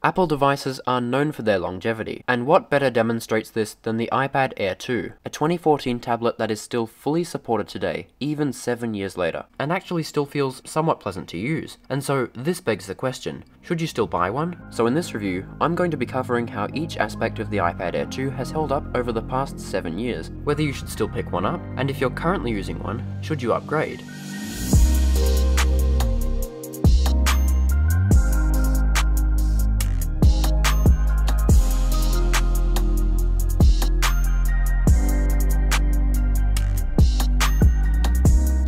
Apple devices are known for their longevity, and what better demonstrates this than the iPad Air 2, a 2014 tablet that is still fully supported today, even 7 years later, and actually still feels somewhat pleasant to use. And so this begs the question, should you still buy one? So in this review, I'm going to be covering how each aspect of the iPad Air 2 has held up over the past 7 years, whether you should still pick one up, and if you're currently using one, should you upgrade?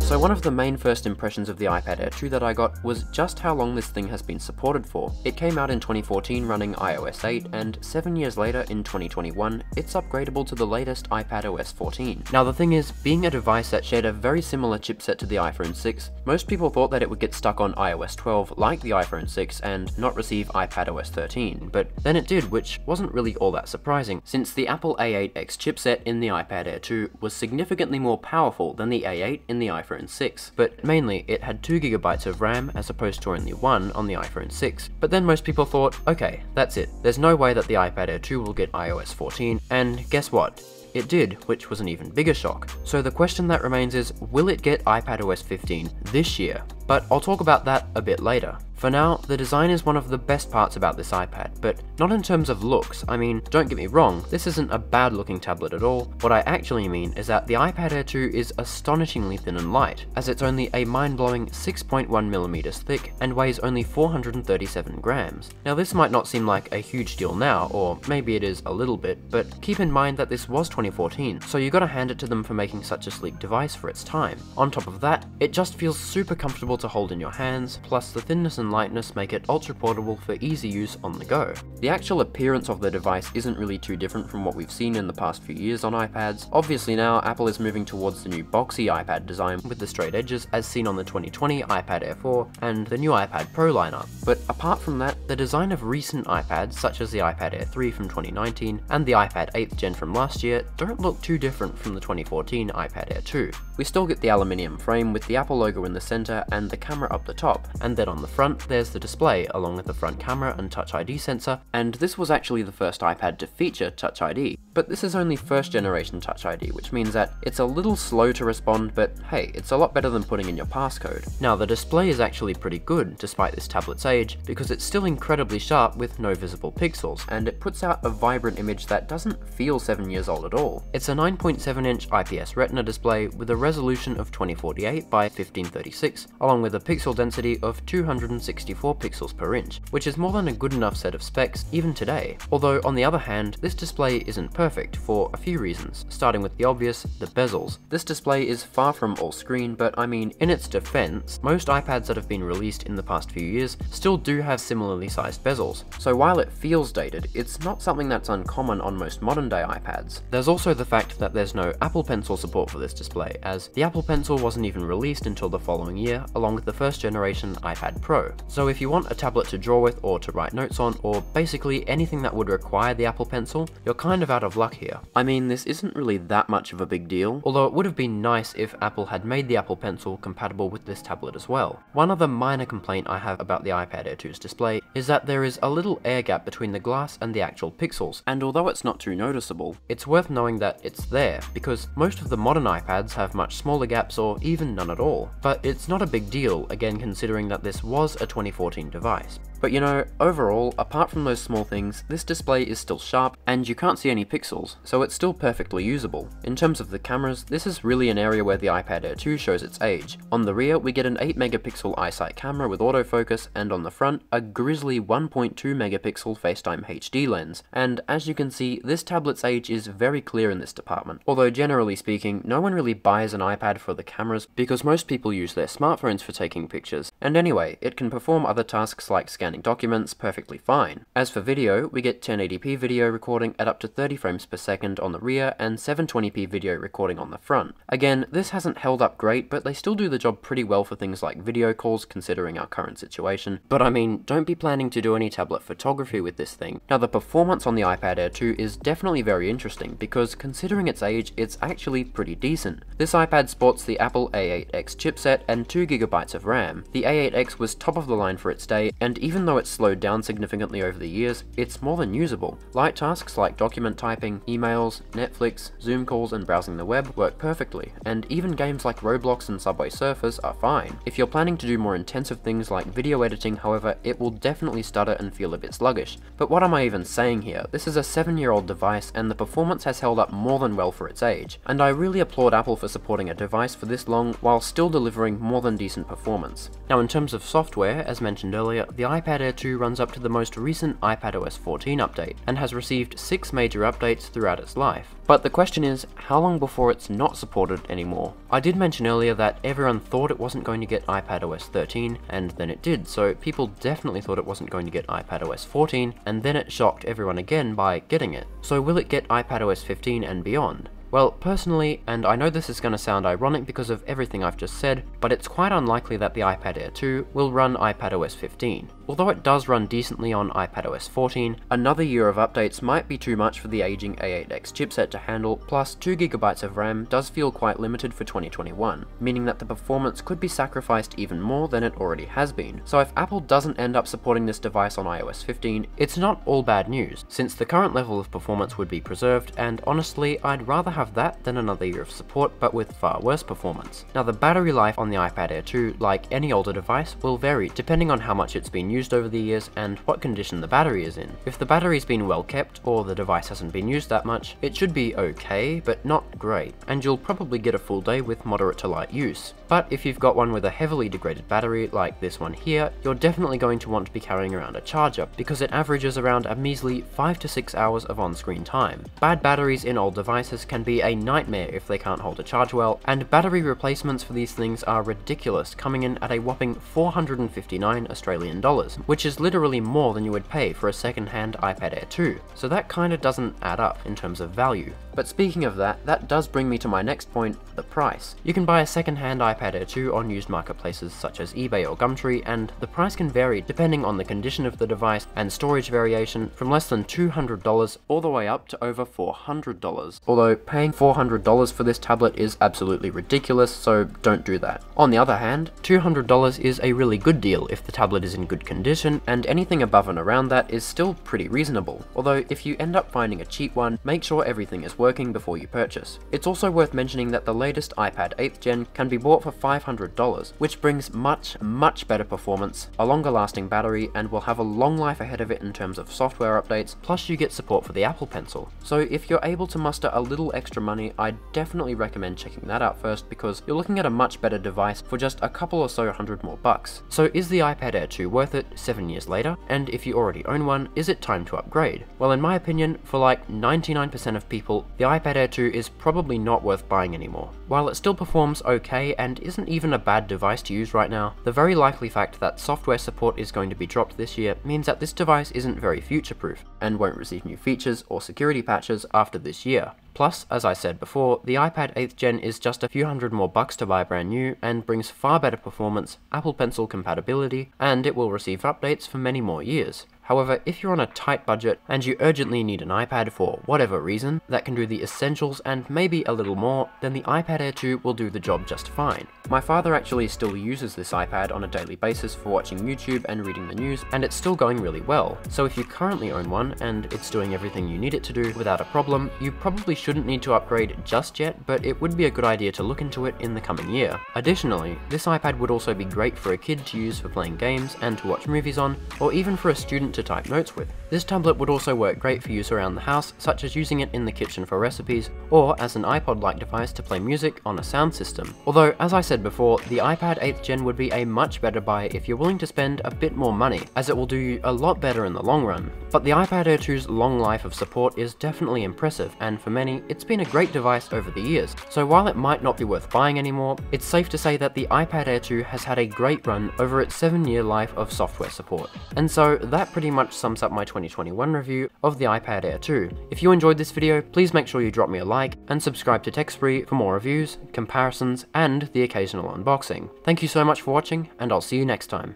So one of the main first impressions of the iPad Air 2 that I got was just how long this thing has been supported for. It came out in 2014 running iOS 8, and 7 years later in 2021, it's upgradable to the latest iPadOS 14. Now the thing is, being a device that shared a very similar chipset to the iPhone 6, most people thought that it would get stuck on iOS 12 like the iPhone 6 and not receive iPadOS 13, but then it did, which wasn't really all that surprising, since the Apple A8X chipset in the iPad Air 2 was significantly more powerful than the A8 in the iPhone 6, but mainly it had 2GB of RAM as opposed to only 1 on the iPhone 6. But then most people thought, okay, that's it, there's no way that the iPad Air 2 will get iOS 14, and guess what? It did, which was an even bigger shock. So the question that remains is, will it get iPadOS 15 this year? But I'll talk about that a bit later. For now, the design is one of the best parts about this iPad, but not in terms of looks. I mean, don't get me wrong, this isn't a bad looking tablet at all. What I actually mean is that the iPad Air 2 is astonishingly thin and light, as it's only a mind-blowing 6.1mm thick and weighs only 437 grams. Now this might not seem like a huge deal now, or maybe it is a little bit, but keep in mind that this was 2014, so you gotta hand it to them for making such a sleek device for its time. On top of that, it just feels super comfortable to hold in your hands, plus the thinness and lightness make it ultra portable for easy use on the go. The actual appearance of the device isn't really too different from what we've seen in the past few years on iPads. Obviously now, Apple is moving towards the new boxy iPad design with the straight edges as seen on the 2020 iPad Air 4 and the new iPad Pro lineup. But apart from that, the design of recent iPads such as the iPad Air 3 from 2019 and the iPad 8th gen from last year don't look too different from the 2014 iPad Air 2. We still get the aluminium frame with the Apple logo in the center and the camera up the top, and then on the front there's the display along with the front camera and Touch ID sensor, and this was actually the first iPad to feature Touch ID. But this is only first generation Touch ID, which means that it's a little slow to respond, but hey, it's a lot better than putting in your passcode. Now the display is actually pretty good despite this tablet's age, because it's still incredibly sharp with no visible pixels, and it puts out a vibrant image that doesn't feel 7 years old at all. It's a 9.7-inch IPS Retina display with a resolution of 2048 by 1536, along with a pixel density of 264 pixels per inch, which is more than a good enough set of specs even today. Although on the other hand, this display isn't perfect for a few reasons, starting with the obvious, the bezels. This display is far from all screen, but I mean, in its defense, most iPads that have been released in the past few years still do have similarly sized bezels. So while it feels dated, it's not something that's uncommon on most modern day iPads. There's also the fact that there's no Apple Pencil support for this display, as the Apple Pencil wasn't even released until the following year, along with the first generation iPad Pro. So if you want a tablet to draw with or to write notes on, or basically anything that would require the Apple Pencil, you're kind of out of luck here. I mean, this isn't really that much of a big deal, although it would have been nice if Apple had made the Apple Pencil compatible with this tablet as well. One other minor complaint I have about the iPad Air 2's display is that there is a little air gap between the glass and the actual pixels, and although it's not too noticeable, it's worth knowing that it's there, because most of the modern iPads have much smaller gaps or even none at all. But it's not a big deal, again considering that this was a 2014 device. But you know, overall, apart from those small things, this display is still sharp, and you can't see any pixels, so it's still perfectly usable. In terms of the cameras, this is really an area where the iPad Air 2 shows its age. On the rear, we get an 8-megapixel iSight camera with autofocus, and on the front, a grisly 1.2-megapixel FaceTime HD lens. And as you can see, this tablet's age is very clear in this department. Although generally speaking, no one really buys an iPad for the cameras, because most people use their smartphones for taking pictures. And anyway, it can perform other tasks like scanning documents perfectly fine. As for video, we get 1080p video recording at up to 30 frames per second on the rear and 720p video recording on the front. Again, this hasn't held up great, but they still do the job pretty well for things like video calls considering our current situation. But I mean, don't be planning planning to do any tablet photography with this thing. Now the performance on the iPad Air 2 is definitely very interesting because considering its age, it's actually pretty decent. This iPad sports the Apple A8X chipset and 2GB of RAM. The A8X was top of the line for its day, and even though it's slowed down significantly over the years, it's more than usable. Light tasks like document typing, emails, Netflix, Zoom calls and browsing the web work perfectly, and even games like Roblox and Subway Surfers are fine. If you're planning to do more intensive things like video editing, however, it will definitely stutter and feel a bit sluggish. But what am I even saying here? This is a 7-year-old device and the performance has held up more than well for its age, and I really applaud Apple for supporting a device for this long while still delivering more than decent performance. Now in terms of software, as mentioned earlier, the iPad Air 2 runs up to the most recent iPadOS 14 update, and has received 6 major updates throughout its life. But the question is, how long before it's not supported anymore? I did mention earlier that everyone thought it wasn't going to get iPadOS 13, and then it did, so people definitely thought it wasn't going to get iPadOS 14, and then it shocked everyone again by getting it. So will it get iPadOS 15 and beyond? Well, personally, and I know this is going to sound ironic because of everything I've just said, but it's quite unlikely that the iPad Air 2 will run iPadOS 15. Although it does run decently on iPadOS 14, another year of updates might be too much for the aging A8X chipset to handle, plus 2GB of RAM does feel quite limited for 2021, meaning that the performance could be sacrificed even more than it already has been. So if Apple doesn't end up supporting this device on iOS 15, it's not all bad news, since the current level of performance would be preserved, and honestly, I'd rather have that than another year of support, but with far worse performance. Now the battery life on the iPad Air 2, like any older device, will vary depending on how much it's been used over the years and what condition the battery is in. If the battery's been well kept, or the device hasn't been used that much, it should be okay, but not great, and you'll probably get a full day with moderate to light use. But if you've got one with a heavily degraded battery, like this one here, you're definitely going to want to be carrying around a charger, because it averages around a measly 5 to 6 hours of on-screen time. Bad batteries in old devices can be a nightmare if they can't hold a charge well, and battery replacements for these things are ridiculous, coming in at a whopping 459 Australian dollars, which is literally more than you would pay for a second-hand iPad Air 2, so that kinda doesn't add up in terms of value. But speaking of that does bring me to my next point, the price. You can buy a second-hand iPad Air 2 on used marketplaces such as eBay or Gumtree, and the price can vary depending on the condition of the device and storage variation, from less than $200 all the way up to over $400. Although paying $400 for this tablet is absolutely ridiculous, so don't do that. On the other hand, $200 is a really good deal if the tablet is in good condition, and anything above and around that is still pretty reasonable. Although if you end up finding a cheap one, make sure everything is working before you purchase. It's also worth mentioning that the latest iPad 8th Gen can be bought for $500, which brings much better performance, a longer lasting battery, and will have a long life ahead of it in terms of software updates, plus you get support for the Apple Pencil. So if you're able to muster a little extra money, I'd definitely recommend checking that out first, because you're looking at a much better device for just a couple or so hundred more bucks. So is the iPad Air 2 worth it 7 years later? And if you already own one, is it time to upgrade? Well, in my opinion, for like 99% of people, the iPad Air 2 is probably not worth buying anymore. While it still performs okay and isn't even a bad device to use right now, the very likely fact that software support is going to be dropped this year means that this device isn't very future-proof, and won't receive new features or security patches after this year. Plus, as I said before, the iPad 8th Gen is just a few hundred more bucks to buy brand new, and brings far better performance, Apple Pencil compatibility, and it will receive updates for many more years. However, if you're on a tight budget and you urgently need an iPad for whatever reason that can do the essentials and maybe a little more, then the iPad Air 2 will do the job just fine. My father actually still uses this iPad on a daily basis for watching YouTube and reading the news, and it's still going really well. So if you currently own one and it's doing everything you need it to do without a problem, you probably shouldn't need to upgrade just yet, but it would be a good idea to look into it in the coming year. Additionally, this iPad would also be great for a kid to use for playing games and to watch movies on, or even for a student to type notes with. This tablet would also work great for use around the house, such as using it in the kitchen for recipes, or as an iPod-like device to play music on a sound system. Although, as I said before, the iPad 8th Gen would be a much better buy if you're willing to spend a bit more money, as it will do you a lot better in the long run. But the iPad Air 2's long life of support is definitely impressive, and for many, it's been a great device over the years. So while it might not be worth buying anymore, it's safe to say that the iPad Air 2 has had a great run over its 7-year life of software support. And so that pretty much sums up my 2021 review of the iPad Air 2. If you enjoyed this video, please make sure you drop me a like and subscribe to TechSpree for more reviews, comparisons, and the occasional unboxing. Thank you so much for watching, and I'll see you next time.